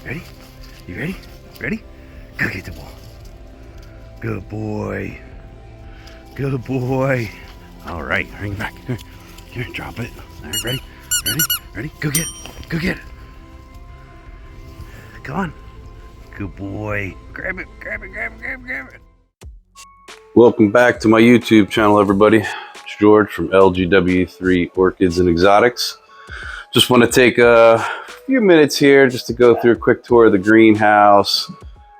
Ready? You ready? Ready? Go get the ball. Good boy. Good boy. All right, bring it back. Here, drop it. All right, ready? Ready? Ready? Go get it. Go get it. Come on. Good boy. Grab it, grab it, grab it, grab it, grab it. Welcome back to my YouTube channel, everybody. It's George from LGW3 Orchids and Exotics. Just want to take a few minutes here just to go through a quick tour of the greenhouse,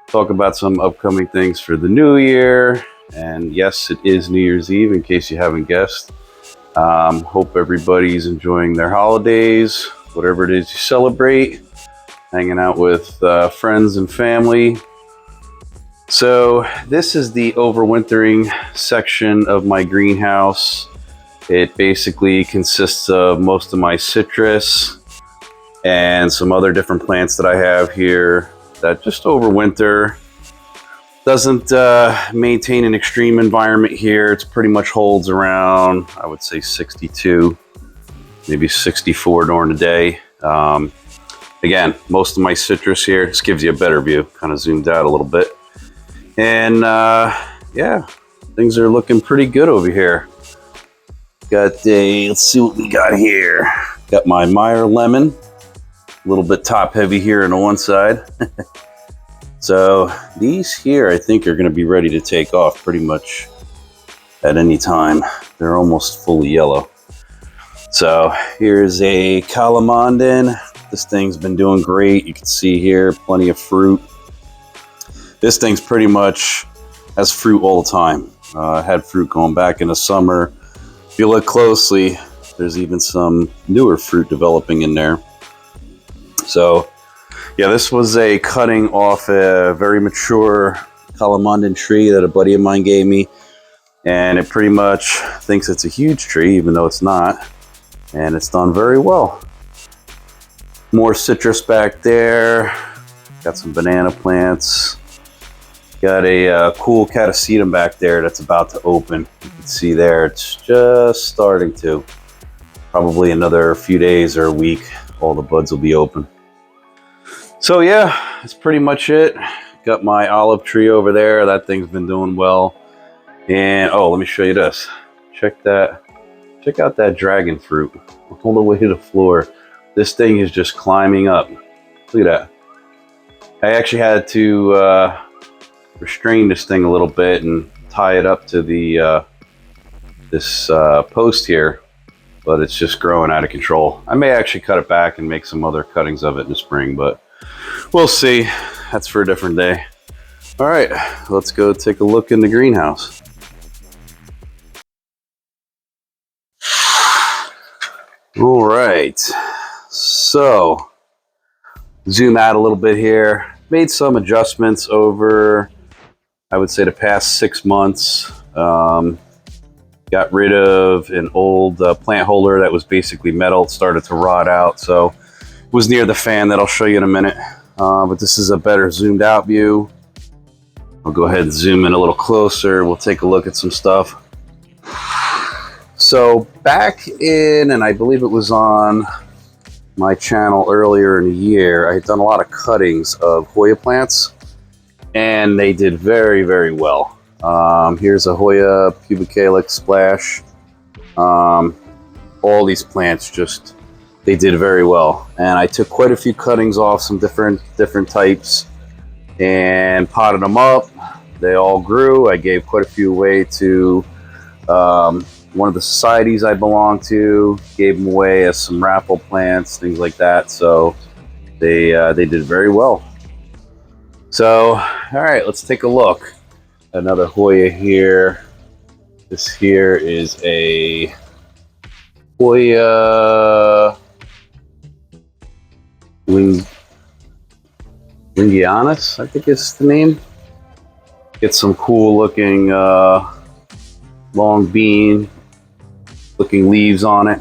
talk about some upcoming things for the new year. And yes, it is New Year's Eve, in case you haven't guessed. Hope everybody's enjoying their holidays, whatever it is you celebrate, hanging out with friends and family. So this is the overwintering section of my greenhouse. It basically consists of most of my citrus and some other different plants that I have here that just overwinter. Doesn't maintain an extreme environment here. It's pretty much holds around, I would say 62, maybe 64 during the day. Again, most of my citrus here, just gives you a better view, kind of zoomed out a little bit. And yeah, things are looking pretty good over here. Got a, let's see what we got here. Got my Meyer lemon, a little bit top heavy here on the one side. So these here, I think, are going to be ready to take off pretty much at any time. They're almost fully yellow. So here's a calamondin. This thing's been doing great. You can see here, plenty of fruit. This thing's pretty much has fruit all the time. Had fruit going back in the summer. If you look closely, there's even some newer fruit developing in there. So yeah, this was a cutting off a very mature calamondin tree that a buddy of mine gave me. And it pretty much thinks it's a huge tree, even though it's not. And it's done very well. More citrus back there. Got some banana plants. Got a cool catasetum back there that's about to open. You can see there, it's just starting to. Probably another few days or a week, all the buds will be open. So yeah, that's pretty much it. Got my olive tree over there. That thing's been doing well. And oh, let me show you this. Check that. Check out that dragon fruit all the way to the floor. This thing is just climbing up. Look at that. I actually had to restrain this thing a little bit and tie it up to the this post here, but it's just growing out of control. I may actually cut it back and make some other cuttings of it in the spring, but we'll see. That's for a different day. All right, let's go take a look in the greenhouse. All right, so zoom out a little bit here. Made some adjustments over, I would say, the past 6 months. Got rid of an old plant holder that was basically metal. It started to rot out, so it was near the fan that I'll show you in a minute. But this is a better zoomed out view. I'll go ahead and zoom in a little closer. We'll take a look at some stuff. So back in, and I believe it was on my channel earlier in the year, I had done a lot of cuttings of Hoya plants, and they did very, very well. Here's a Hoya pubicalyx splash. All these plants just, they did very well. And I took quite a few cuttings off some different types and potted them up. They all grew. I gave quite a few away to one of the societies I belong to, gave them away as some raffle plants, things like that. So they did very well. So, all right, let's take a look. Another Hoya here. This here is a Hoya Lingianus, I think is the name. Get some cool looking long bean looking leaves on it.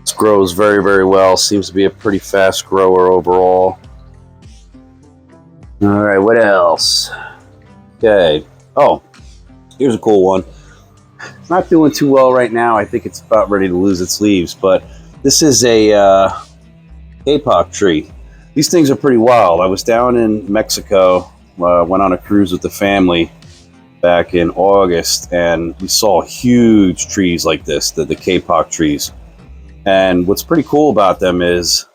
This grows very, very well. Seems to be a pretty fast grower overall. All right, what else? Okay. Oh, here's a cool one. It's not doing too well right now. I think it's about ready to lose its leaves, but this is a kapok tree. These things are pretty wild. I was down in Mexico, went on a cruise with the family back in August, and we saw huge trees like this, the K-pop trees. And what's pretty cool about them is,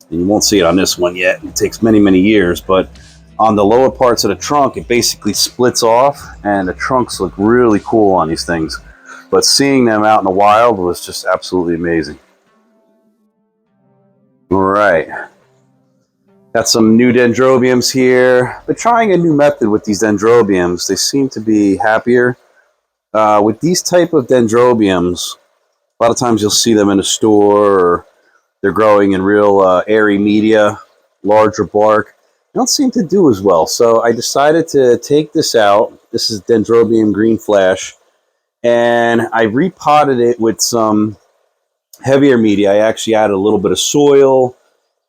and you won't see it on this one yet, it takes many, many years, but on the lower parts of the trunk, it basically splits off, and the trunks look really cool on these things. But seeing them out in the wild was just absolutely amazing. All right. Got some new dendrobiums here. Been trying a new method with these dendrobiums. They seem to be happier. With these type of dendrobiums, a lot of times you'll see them in a store, or they're growing in real airy media, larger bark. They don't seem to do as well. So I decided to take this out. This is Dendrobium Green Flash. And I repotted it with some heavier media. I actually added a little bit of soil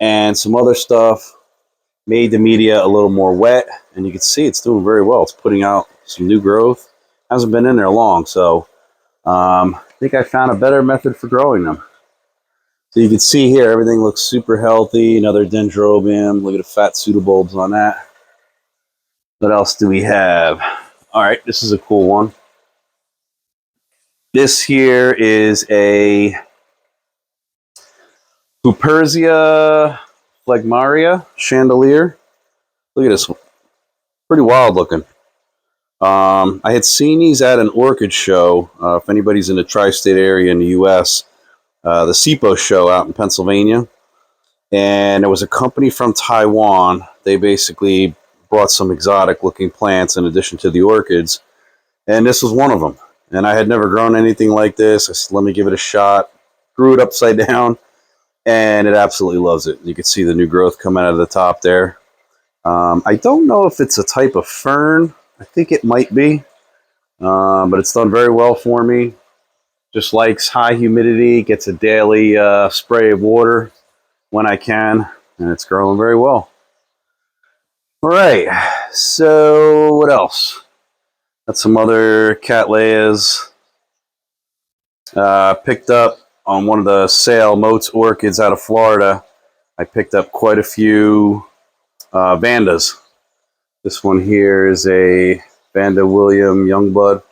and some other stuff. Made the media a little more wet, and you can see it's doing very well. It's putting out some new growth. Hasn't been in there long, so I think I found a better method for growing them. So you can see here, everything looks super healthy. Another dendrobium. Look at the fat pseudobulbs on that. What else do we have? All right, this is a cool one. This here is a Hupersia phlegmaria chandelier. Look at this one. Pretty wild looking. I had seen these at an orchid show. If anybody's in the tri-state area in the U.S., the SIPO show out in Pennsylvania. And there was a company from Taiwan. They basically brought some exotic looking plants in addition to the orchids. And this was one of them. And I had never grown anything like this. I said, let me give it a shot. Grew it upside down, and it absolutely loves it. You can see the new growth coming out of the top there. I don't know if it's a type of fern. I think it might be, but it's done very well for me. Just likes high humidity, gets a daily spray of water when I can, and it's growing very well. All right, so what else? Got some other Cattleyas. Picked up on one of the sale Moats Orchids out of Florida. I picked up quite a few Vandas. This one here is a Vanda William Youngblood.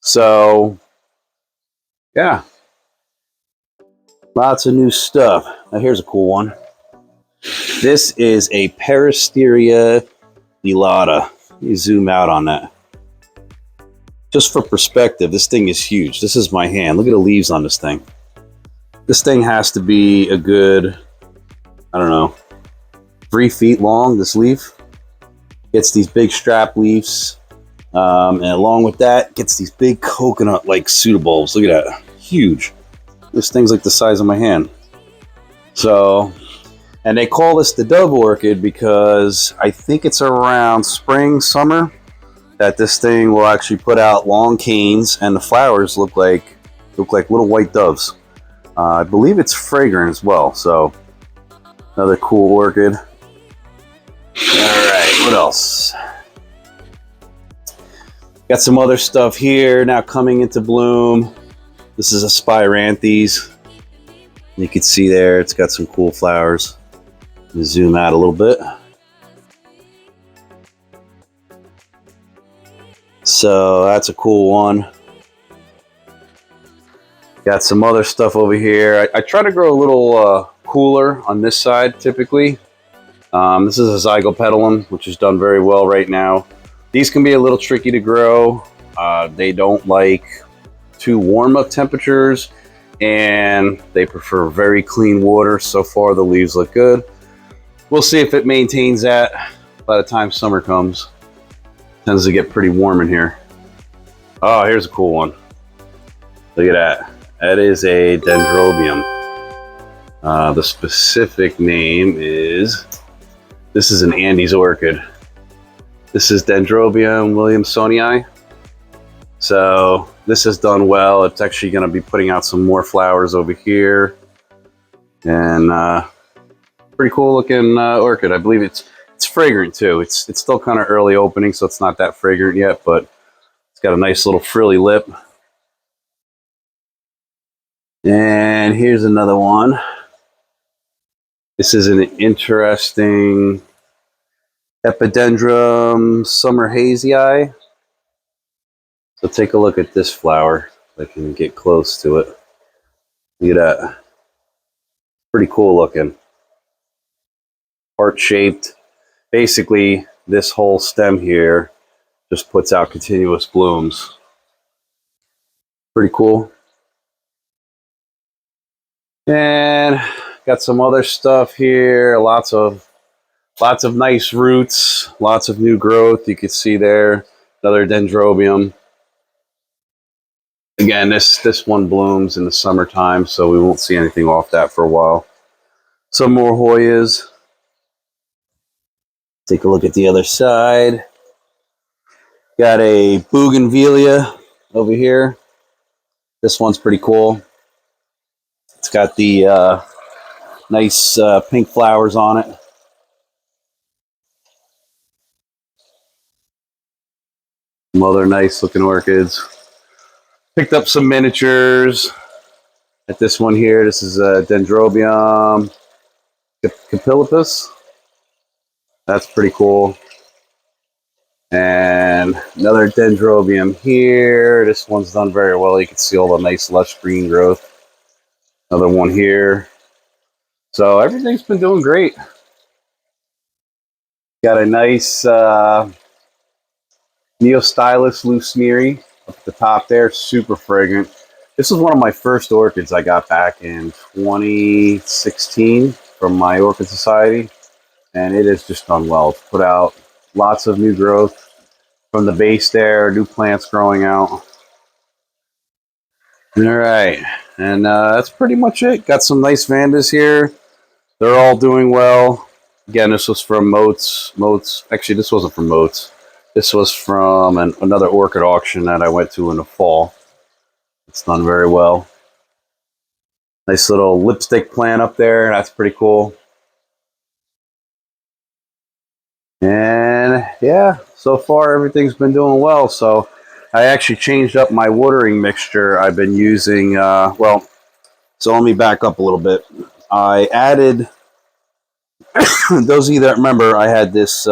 So, yeah, lots of new stuff. Now here's a cool one. This is a Peristeria velata. Let me zoom out on that. Just for perspective, this thing is huge. This is my hand. Look at the leaves on this thing. This thing has to be a good, I don't know, 3 feet long, this leaf. Gets these big strap leaves. And along with that, gets these big coconut-like pseudobulbs. Look at that. Huge. This thing's like the size of my hand. So, and they call this the dove orchid because I think it's around spring, summer, that this thing will actually put out long canes, and the flowers look like little white doves. I believe it's fragrant as well. So, another cool orchid. All right, what else? Got some other stuff here now coming into bloom. This is a Spiranthes. You can see there, it's got some cool flowers. Let me zoom out a little bit. So that's a cool one. Got some other stuff over here. I try to grow a little cooler on this side typically. This is a Zygopetalum, which is done very well right now. These can be a little tricky to grow. They don't like too warm of temperatures, and they prefer very clean water. So far, the leaves look good. We'll see if it maintains that by the time summer comes. Tends to get pretty warm in here. Oh, here's a cool one. Look at that. That is a Dendrobium. The specific name is, this is an Andes orchid. This is Dendrobium williamsonii. So this has done well. It's actually going to be putting out some more flowers over here. And pretty cool looking orchid. I believe it's fragrant too. It's still kind of early opening, so it's not that fragrant yet, but it's got a nice little frilly lip. And here's another one. This is an interesting Epidendrum Summer Hazy Eye. So take a look at this flower. If I can get close to it. Look at that. Pretty cool looking. Heart shaped. Basically, this whole stem here just puts out continuous blooms. Pretty cool. And got some other stuff here. Lots of nice roots. Lots of new growth. You can see there. Another dendrobium. Again, this one blooms in the summertime, so we won't see anything off that for a while. Some more Hoyas. Take a look at the other side. Got a bougainvillea over here. This one's pretty cool. It's got the nice pink flowers on it. Some other nice looking orchids. Picked up some miniatures at this one here. This is a Dendrobium capillipus. That's pretty cool. And another Dendrobium here. This one's done very well. You can see all the nice lush green growth. Another one here. So everything's been doing great. Got a nice Neostylus Lucinieri up at the top there. Super fragrant. This is one of my first orchids I got back in 2016 from my Orchid Society. And it has just done well. It's put out lots of new growth from the base there, new plants growing out. All right, and that's pretty much it. Got some nice Vandas here. They're all doing well. Again, this was from Moats. Actually, this wasn't from Moats. This was from another orchid auction that I went to in the fall. It's done very well. Nice little lipstick plant up there. That's pretty cool. And yeah, so far everything's been doing well. So I actually changed up my watering mixture. I've been using, well, so let me back up a little bit. I added, those of you that remember, I had this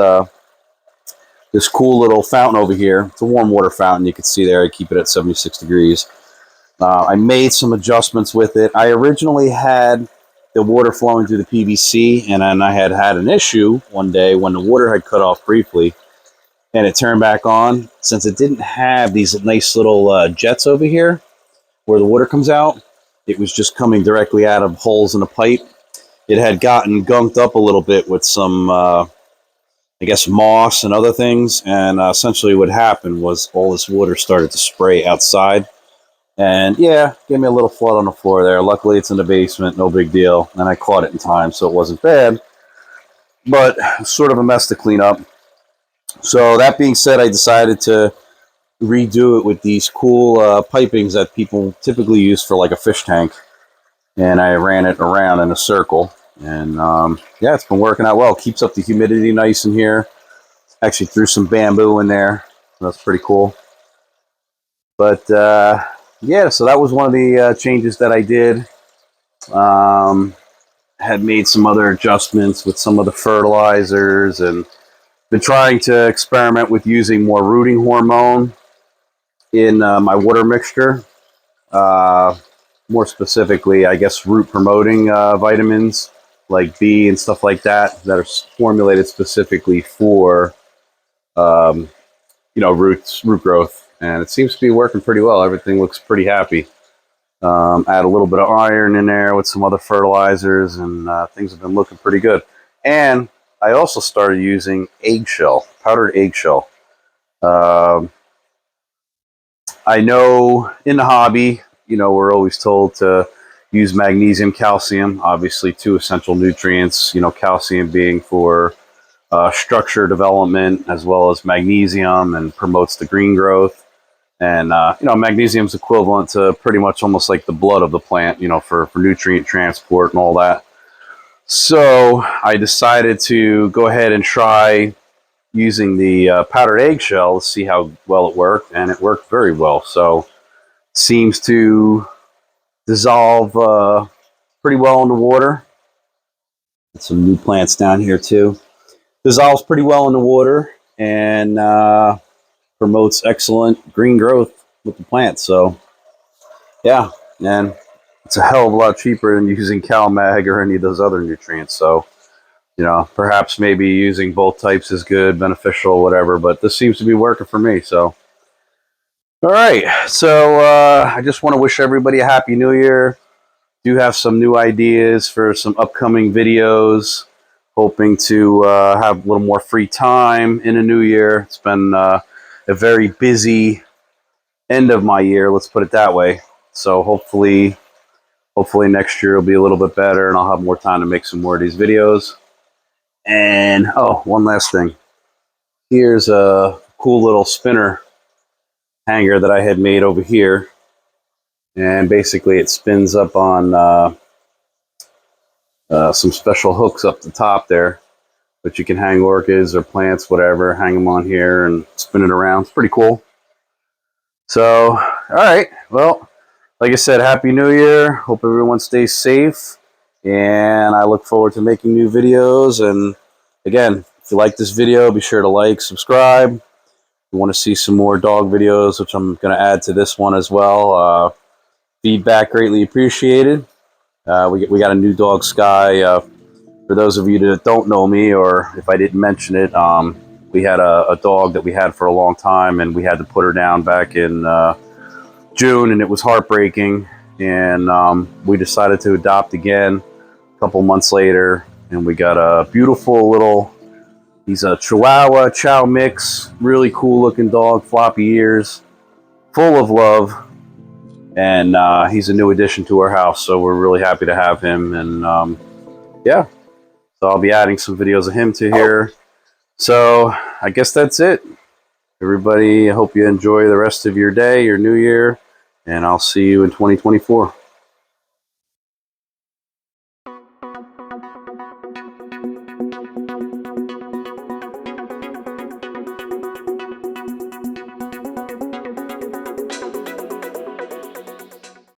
this cool little fountain over here. It's a warm water fountain. You can see there, I keep it at 76 degrees. I made some adjustments with it. I originally had the water flowing through the PVC, and then I had an issue one day when the water had cut off briefly, and it turned back on. Since it didn't have these nice little jets over here where the water comes out, it was just coming directly out of holes in the pipe. It had gotten gunked up a little bit with some, I guess, moss and other things, and essentially what happened was all this water started to spray outside. And yeah, gave me a little flood on the floor there. Luckily, it's in the basement, no big deal. And I caught it in time, so it wasn't bad. But sort of a mess to clean up. So that being said, I decided to redo it with these cool pipings that people typically use for like a fish tank. And I ran it around in a circle. And yeah, it's been working out well. Keeps up the humidity nice in here. Actually threw some bamboo in there. That's pretty cool. But yeah, so that was one of the changes that I did. Had made some other adjustments with some of the fertilizers and been trying to experiment with using more rooting hormone in my water mixture. More specifically, I guess, root promoting vitamins like B and stuff like that are formulated specifically for root growth. And it seems to be working pretty well. Everything looks pretty happy. Add a little bit of iron in there with some other fertilizers, and things have been looking pretty good. And I also started using eggshell, powdered eggshell. I know in the hobby, we're always told to use magnesium, calcium, obviously two essential nutrients, calcium being for structure development as well as magnesium and promotes the green growth. And, magnesium is equivalent to pretty much almost like the blood of the plant, for nutrient transport and all that. So I decided to go ahead and try using the powdered eggshell to see how well it worked. And it worked very well. So seems to dissolve pretty well in the water. Some new plants down here too. Dissolves pretty well in the water and promotes excellent green growth with the plants. So yeah, and it's a hell of a lot cheaper than using CalMag or any of those other nutrients. So, you know, perhaps maybe using both types is good, beneficial, whatever, but this seems to be working for me. So, all right. So I just want to wish everybody a happy new year. Do have some new ideas for some upcoming videos. Hoping to have a little more free time in the new year. It's been a very busy end of my year, let's put it that way. So hopefully next year will be a little bit better and I'll have more time to make some more of these videos. And oh, one last thing. Here's a cool little spinner hanger that I had made over here. And basically it spins up on some special hooks up the top there. But you can hang orchids or plants, whatever, hang them on here and spin it around. It's pretty cool. So, all right. Well, like I said, Happy New Year. Hope everyone stays safe. And I look forward to making new videos. And again, if you like this video, be sure to like, subscribe. If you want to see some more dog videos, which I'm going to add to this one as well. Feedback greatly appreciated. We got a new dog, Sky. For those of you that don't know me, or if I didn't mention it, we had a dog that we had for a long time, and we had to put her down back in June, and it was heartbreaking. And we decided to adopt again a couple months later, and we got a beautiful little, he's a Chihuahua Chow mix, really cool looking dog, floppy ears, full of love. And he's a new addition to our house, so we're really happy to have him. And yeah. So I'll be adding some videos of him to here. So I guess that's it. Everybody, I hope you enjoy the rest of your day, your new year, and I'll see you in 2024.